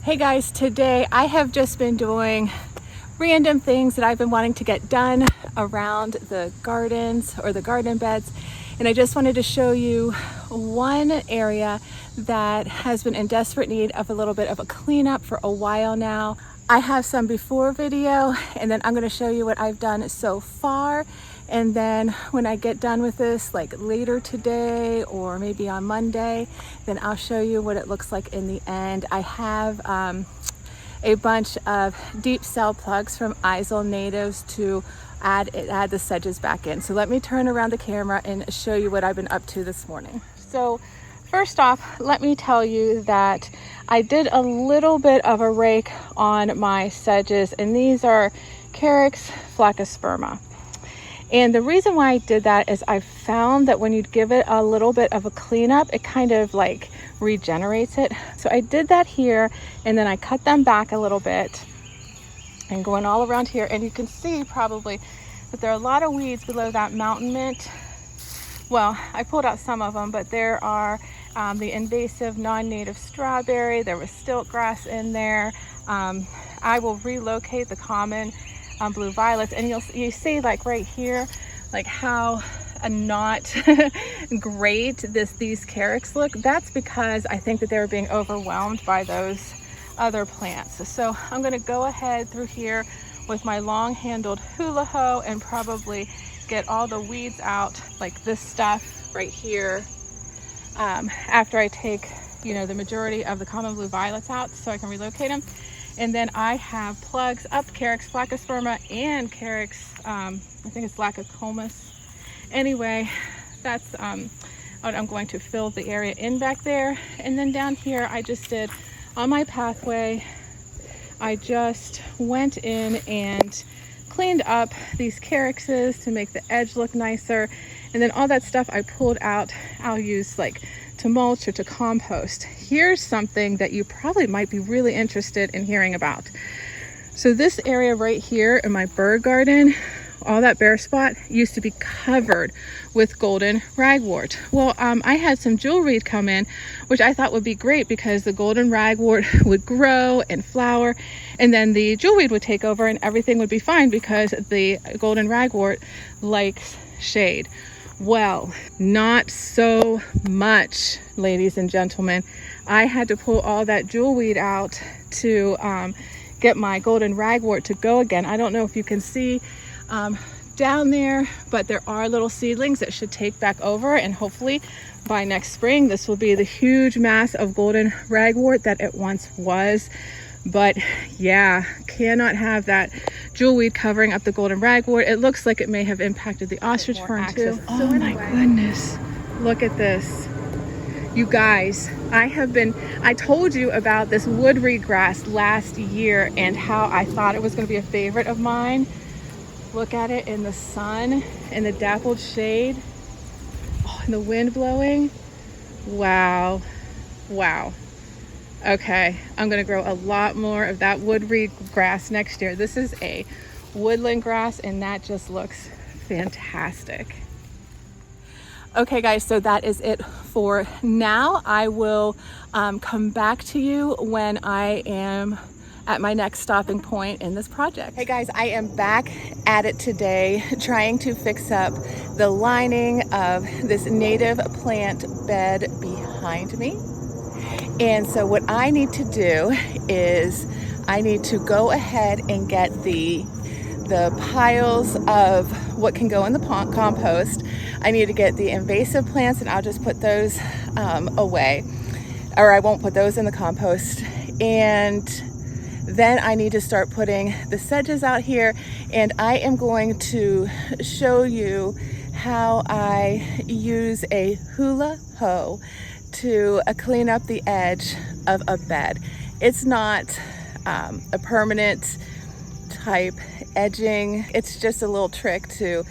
Hey guys, today I have just been doing random things that I've been wanting to get done around the gardens or the garden beds, and I just wanted to show you one area that has been in desperate need of a little bit of a cleanup for a while now. I have some before video, and then I'm going to show you what I've done so far, and then when I get done with this, like later today or maybe on Monday, then I'll show you what it looks like in the end. I have a bunch of deep cell plugs from Isle Natives to add the sedges back in. So let me turn around the camera and show you what I've been up to this morning. So first off, let me tell you that I did a little bit of a rake on my sedges, and these are Carex flacosperma. And the reason why I did that is I found that when you give it a little bit of a cleanup, it kind of like regenerates it. So I did that here, and then I cut them back a little bit and going all around here. And you can see probably that there are a lot of weeds below that mountain mint. Well, I pulled out some of them, but there are the invasive non-native strawberry. There was stilt grass in there. I will relocate the common blue violets, and you see like right here, like how not great these Carex look. That's because I think that they were being overwhelmed by those other plants. So I'm going to go ahead through here with my long-handled hula-ho and probably get all the weeds out, like this stuff right here, after I take, the majority of the common blue violets out, so I can relocate them. And then I have plugs up Carex flacosperma and Carex, I think it's lacocomus. Anyway, that's what I'm going to fill the area in back there. And then down here, I just did on my pathway, I just went in and cleaned up these Carexes to make the edge look nicer. And then all that stuff I pulled out, I'll use like to mulch or to compost. Here's something that you probably might be really interested in hearing about. So this area right here in my bird garden, all that bare spot used to be covered with golden ragwort. Well, I had some jewelweed come in, which I thought would be great because the golden ragwort would grow and flower, and then the jewelweed would take over and everything would be fine because the golden ragwort likes shade. Well, not so much, ladies and gentlemen. I had to pull all that jewelweed out to get my golden ragwort to go again. I don't know if you can see down there, but there are little seedlings that should take back over, and hopefully by next spring this will be the huge mass of golden ragwort that it once was. But yeah, cannot have that jewelweed covering up the golden ragwort. It looks like it may have impacted the ostrich fern too. Oh my goodness, look at this. You guys, I told you about this woodreed grass last year and how I thought it was going to be a favorite of mine. Look at it in the sun, in the dappled shade, and the wind blowing. Wow. Okay, I'm going to grow a lot more of that woodreed grass next year. This is a woodland grass, and that just looks fantastic. Okay guys, so that is it for now. I will come back to you when I am at my next stopping point in this project. Hey guys, I am back at it today trying to fix up the lining of this native plant bed behind me. And so what I need to do is I need to go ahead and get the piles of what can go in the compost. I need to get the invasive plants, and I'll just put those away, or I won't put those in the compost. And then I need to start putting the sedges out here, and I am going to show you how I use a hula-ho to clean up the edge of a bed. It's not a permanent type edging. It's just a little trick to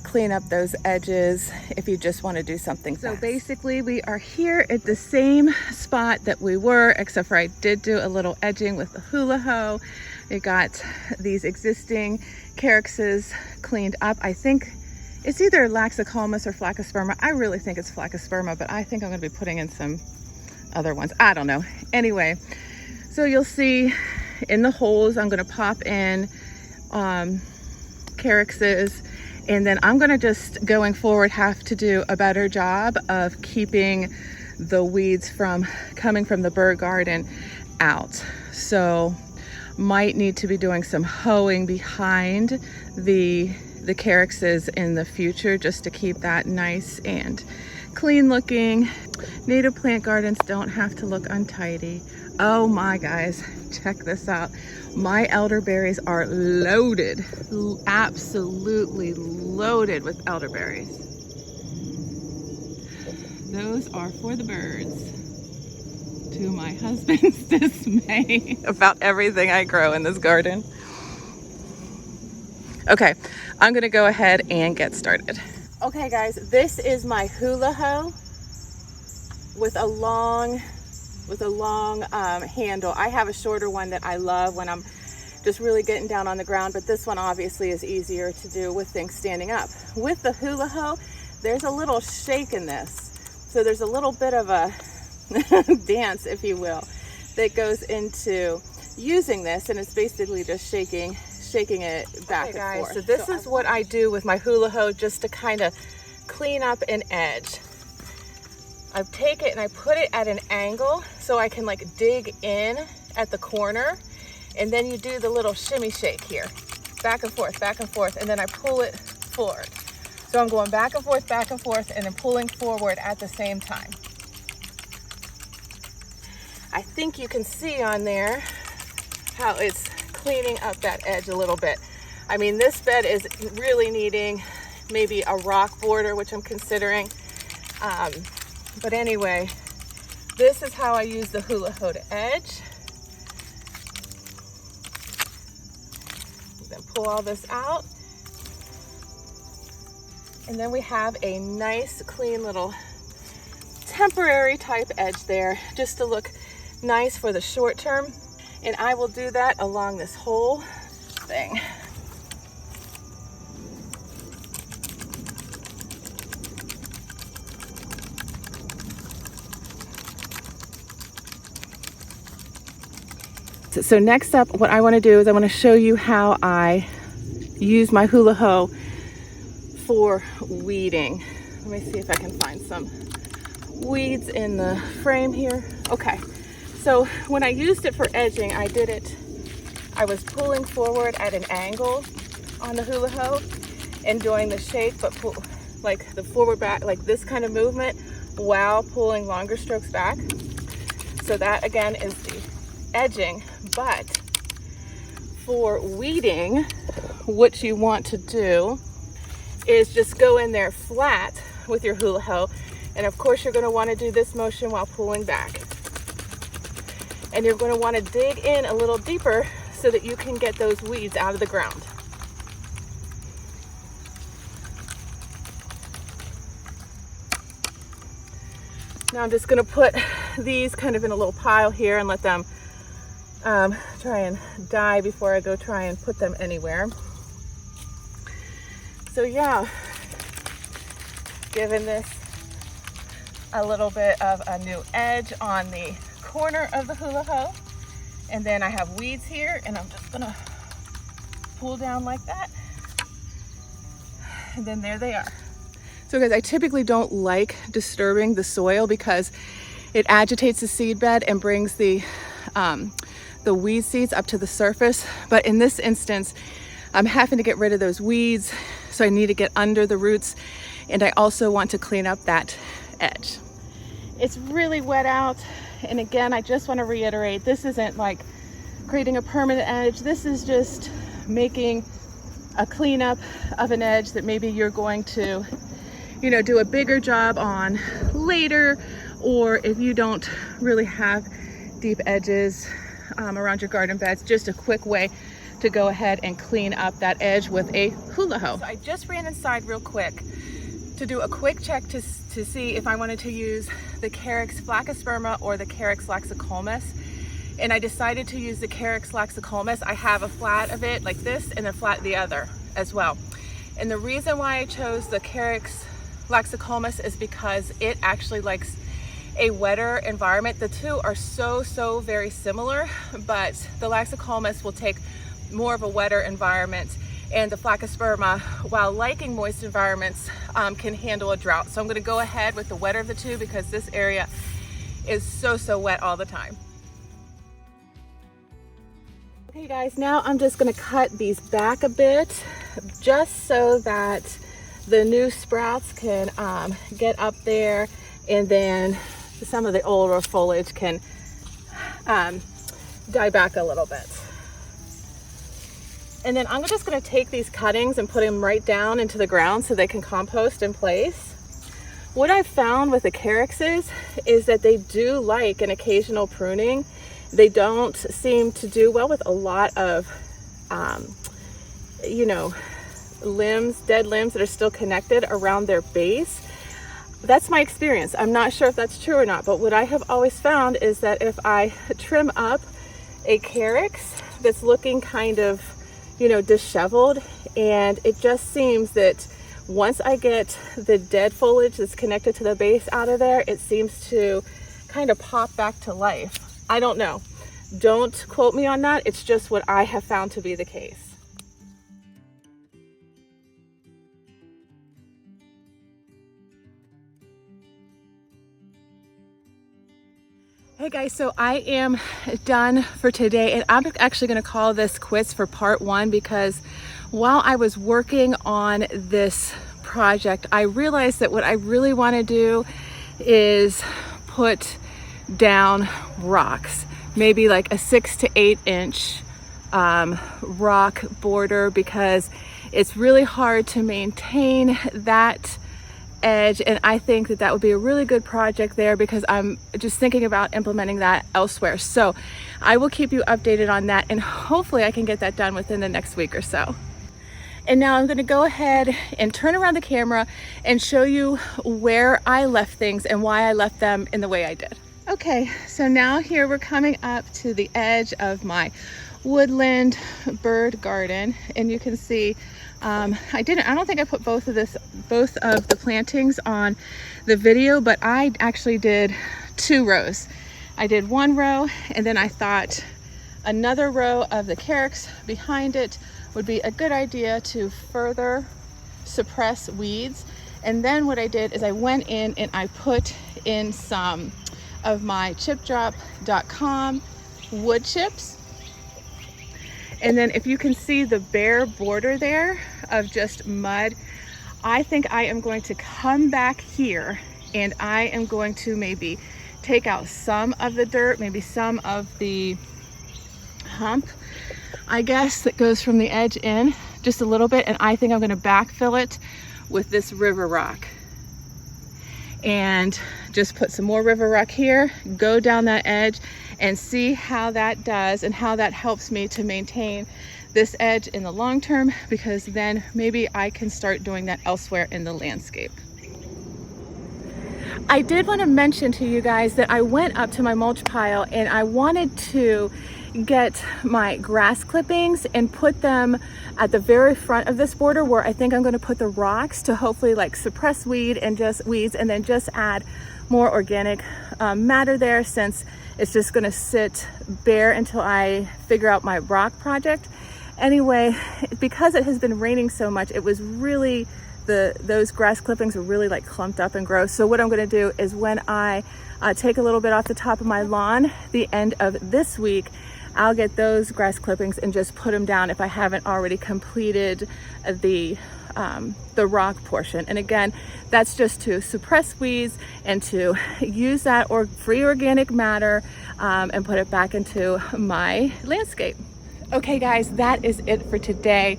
clean up those edges if you just want to do something fast. So basically we are here at the same spot that we were, except for I did do a little edging with the hula-ho. It got these existing Carexes cleaned up. I think it's either laxocomus or flacosperma. I really think it's flacosperma, but I think I'm going to be putting in some other ones. I don't know. Anyway, So you'll see in the holes, I'm gonna pop in calyxes, and then I'm gonna just going forward have to do a better job of keeping the weeds from coming from the bird garden out. So might need to be doing some hoeing behind the calyxes in the future, just to keep that nice and clean looking. Native plant gardens don't have to look untidy. Oh my guys, check this out. My elderberries are loaded, absolutely loaded with elderberries. Those are for the birds, to my husband's dismay about everything I grow in this garden. Okay, I'm gonna go ahead and get started. Okay guys, this is my hula-ho with a long handle. I have a shorter one that I love when I'm just really getting down on the ground, but this one obviously is easier to do with things standing up. With the hula-ho, there's a little shake in this. So there's a little bit of a dance, if you will, that goes into using this, and it's basically just shaking it back and forth. So this is what I do with my hula-ho, just to kind of clean up an edge. I take it and I put it at an angle so I can like dig in at the corner, and then you do the little shimmy shake here, back and forth, and then I pull it forward. So I'm going back and forth, and then pulling forward at the same time. I think you can see on there how it's cleaning up that edge a little bit. I mean, this bed is really needing maybe a rock border, which I'm considering. But anyway, this is how I use the hula-ho to edge. Then pull all this out. And then we have a nice, clean little temporary type edge there, just to look nice for the short term. And I will do that along this whole thing. So next up, what I want to do is I want to show you how I use my hula-ho for weeding. Let me see if I can find some weeds in the frame here. Okay, so when I used it for edging, I was pulling forward at an angle on the hula-ho and doing the shake, but pull like the forward back, like this kind of movement, while pulling longer strokes back. So that again is the edging. But for weeding, what you want to do is just go in there flat with your hula-ho, and of course you're going to want to do this motion while pulling back, and you're going to want to dig in a little deeper so that you can get those weeds out of the ground. Now I'm just going to put these kind of in a little pile here and let them try and die before I go try and put them anywhere. So yeah, giving this a little bit of a new edge on the corner of the hula-ho. And then I have weeds here, and I'm just gonna pull down like that. And then there they are. So guys, I typically don't like disturbing the soil because it agitates the seed bed and brings the weed seeds up to the surface. But in this instance, I'm having to get rid of those weeds, so I need to get under the roots, and I also want to clean up that edge. It's really wet out, and again, I just want to reiterate, this isn't like creating a permanent edge. This is just making a cleanup of an edge that maybe you're going to, you know, do a bigger job on later, or if you don't really have deep edges around your garden beds, just a quick way to go ahead and clean up that edge with a hula-ho. So I just ran inside real quick to do a quick check to see if I wanted to use the Carex flaccosperma or the Carex laxicolmus, and I decided to use the Carex laxicolmus. I have a flat of it like this and a flat the other as well. And the reason why I chose the Carex laxicolmus is because it actually likes a wetter environment. The two are so very similar, but the Laxicalmus will take more of a wetter environment, and the Flacosperma, while liking moist environments, can handle a drought. So I'm going to go ahead with the wetter of the two because this area is so wet all the time. Okay guys, now I'm just going to cut these back a bit just so that the new sprouts can get up there, and then some of the older foliage can die back a little bit. And then I'm just going to take these cuttings and put them right down into the ground so they can compost in place. What I've found with the calyxes is that they do like an occasional pruning. They don't seem to do well with a lot of, you know, limbs, dead limbs that are still connected around their base. That's my experience. I'm not sure if that's true or not, but what I have always found is that if I trim up a calyx that's looking kind of, you know, disheveled, and it just seems that once I get the dead foliage that's connected to the base out of there, it seems to kind of pop back to life. I don't know. Don't quote me on that. It's just what I have found to be the case. Hey guys, so I am done for today, and I'm actually going to call this quits for part one, because while I was working on this project, I realized that what I really want to do is put down rocks, maybe like a 6 to 8 inch rock border, because it's really hard to maintain that edge, and I think that that would be a really good project there, because I'm just thinking about implementing that elsewhere. So I will keep you updated on that, and hopefully I can get that done within the next week or so. And now I'm going to go ahead and turn around the camera and show you where I left things and why I left them in the way I did. Okay, so now here we're coming up to the edge of my woodland bird garden, and you can see I don't think I put both of the plantings on the video, but I actually did 2 rows. I did 1 row, and then I thought another row of the calyx behind it would be a good idea to further suppress weeds. And then what I did is I went in and I put in some of my chipdrop.com wood chips. And then if you can see the bare border there of just mud, I think I am going to come back here and I am going to maybe take out some of the dirt, maybe some of the hump, I guess, that goes from the edge in just a little bit. And I think I'm going to backfill it with this river rock. And just put some more river rock here, go down that edge, and see how that does and how that helps me to maintain this edge in the long term, because then maybe I can start doing that elsewhere in the landscape. I did want to mention to you guys that I went up to my mulch pile and I wanted to get my grass clippings and put them at the very front of this border, where I think I'm going to put the rocks to hopefully like suppress weeds and then just add more organic matter there, since it's just going to sit bare until I figure out my rock project. Anyway, because it has been raining so much, it was really, those grass clippings were really like clumped up and gross. So what I'm going to do is when I take a little bit off the top of my lawn the end of this week, I'll get those grass clippings and just put them down if I haven't already completed the rock portion. And again, that's just to suppress weeds and to use that free organic matter and put it back into my landscape. Okay guys, that is it for today.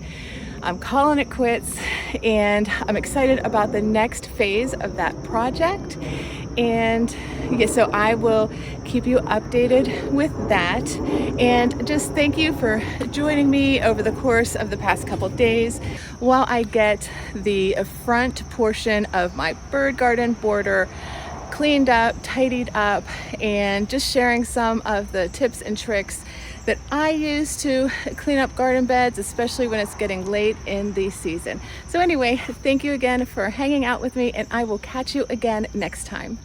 I'm calling it quits, and I'm excited about the next phase of that project. And yeah, so I will keep you updated with that. And just thank you for joining me over the course of the past couple days while I get the front portion of my bird garden border cleaned up, tidied up, and just sharing some of the tips and tricks that I use to clean up garden beds, especially when it's getting late in the season. So anyway, thank you again for hanging out with me, and I will catch you again next time.